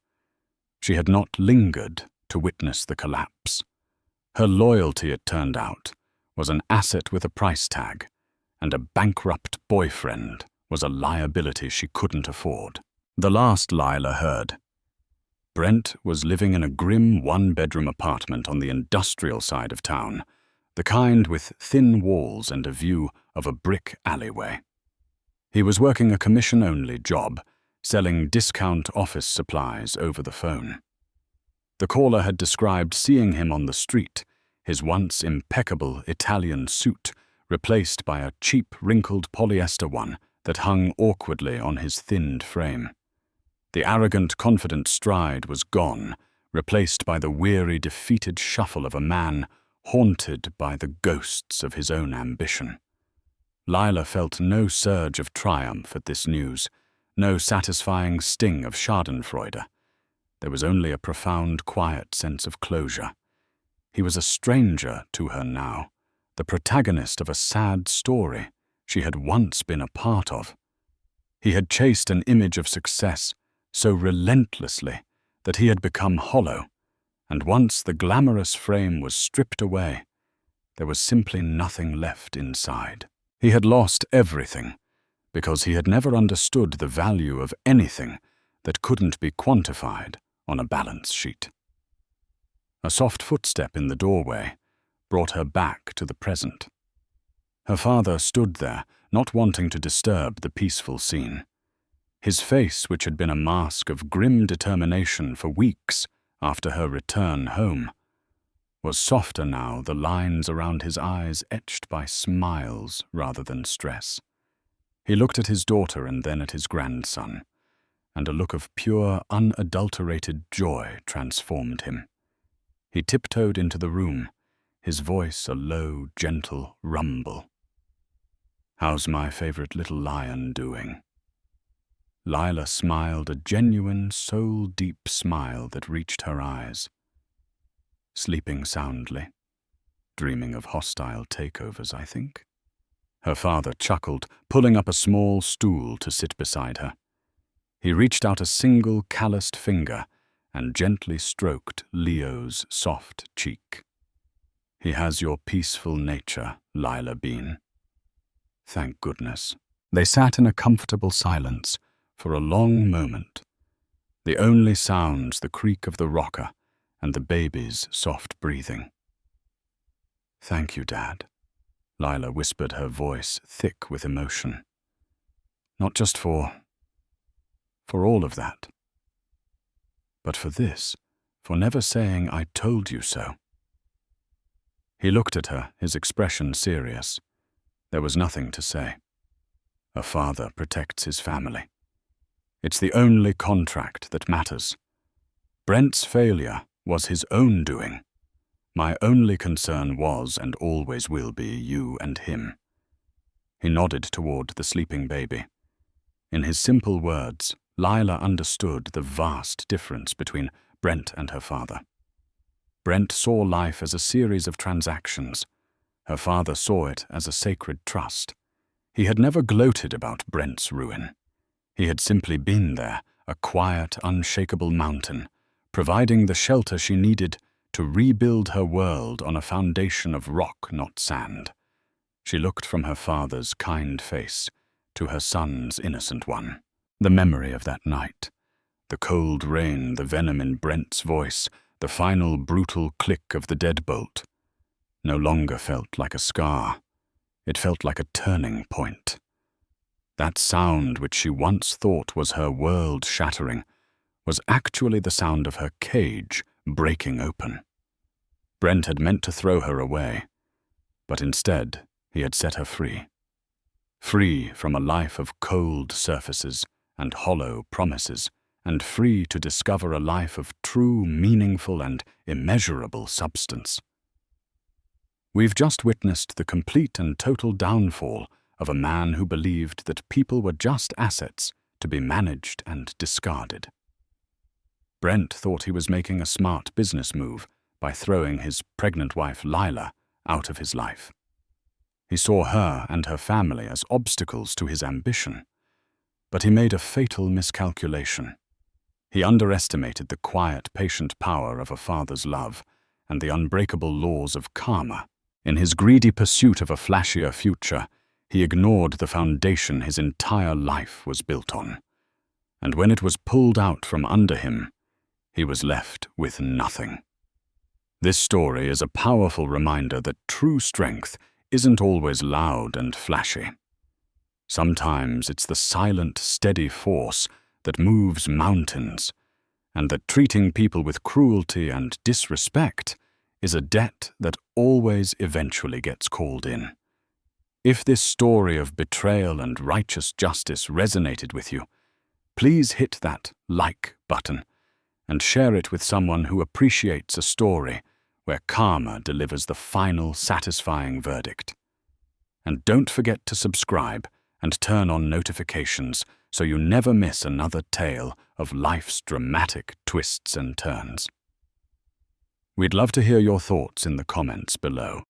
She had not lingered to witness the collapse. Her loyalty, it turned out, was an asset with a price tag, and a bankrupt boyfriend was a liability she couldn't afford. The last Lila heard. Brent was living in a grim one-bedroom apartment on the industrial side of town, the kind with thin walls and a view of a brick alleyway. He was working a commission-only job, selling discount office supplies over the phone. The caller had described seeing him on the street, his once impeccable Italian suit replaced by a cheap, wrinkled polyester one that hung awkwardly on his thinned frame. The arrogant, confident stride was gone, replaced by the weary, defeated shuffle of a man haunted by the ghosts of his own ambition. Lila felt no surge of triumph at this news, no satisfying sting of schadenfreude. There was only a profound, quiet sense of closure. He was a stranger to her now, the protagonist of a sad story she had once been a part of. He had chased an image of success so relentlessly that he had become hollow, And once the glamorous frame was stripped away, there was simply nothing left inside. He had lost everything because he had never understood the value of anything that couldn't be quantified on a balance sheet. A soft footstep in the doorway brought her back to the present. Her father stood there, not wanting to disturb the peaceful scene. His face, which had been a mask of grim determination for weeks after her return home, was softer now, the lines around his eyes etched by smiles rather than stress. He looked at his daughter and then at his grandson, and a look of pure, unadulterated joy transformed him. He tiptoed into the room, his voice a low, gentle rumble. "How's my favorite little lion doing?" Lila smiled, a genuine, soul-deep smile that reached her eyes. "Sleeping soundly. Dreaming of hostile takeovers, I think." Her father chuckled, pulling up a small stool to sit beside her. He reached out a single calloused finger and gently stroked Leo's soft cheek. "He has your peaceful nature, Lila Bean." Thank goodness. They sat in a comfortable silence for a long moment, the only sounds the creak of the rocker and the baby's soft breathing. "Thank you, Dad," Lila whispered, her voice thick with emotion. "Not just for all of that, but for this, for never saying I told you so." He looked at her, his expression serious. There was nothing to say. A father protects his family. It's the only contract that matters. Brent's failure was his own doing. My only concern was and always will be you and him. He nodded toward the sleeping baby. In his simple words, Lila understood the vast difference between Brent and her father. Brent saw life as a series of transactions. Her father saw it as a sacred trust. He had never gloated about Brent's ruin. He had simply been there, a quiet, unshakable mountain, providing the shelter she needed to rebuild her world on a foundation of rock, not sand. She looked from her father's kind face to her son's innocent one. The memory of that night, the cold rain, the venom in Brent's voice, the final brutal click of the deadbolt, no longer felt like a scar. It felt like a turning point. That sound, which she once thought was her world-shattering, was actually the sound of her cage breaking open. Brent had meant to throw her away, but instead he had set her free. Free from a life of cold surfaces and hollow promises, and free to discover a life of true, meaningful, and immeasurable substance. We've just witnessed the complete and total downfall of a man who believed that people were just assets to be managed and discarded. Brent thought he was making a smart business move by throwing his pregnant wife Lila out of his life. He saw her and her family as obstacles to his ambition, but he made a fatal miscalculation. He underestimated the quiet, patient power of a father's love and the unbreakable laws of karma. In his greedy pursuit of a flashier future, he ignored the foundation his entire life was built on. And when it was pulled out from under him, he was left with nothing. This story is a powerful reminder that true strength isn't always loud and flashy. Sometimes it's the silent, steady force that moves mountains, and that treating people with cruelty and disrespect is a debt that always eventually gets called in. If this story of betrayal and righteous justice resonated with you, please hit that like button and share it with someone who appreciates a story where karma delivers the final satisfying verdict. And don't forget to subscribe and turn on notifications so you never miss another tale of life's dramatic twists and turns. We'd love to hear your thoughts in the comments below.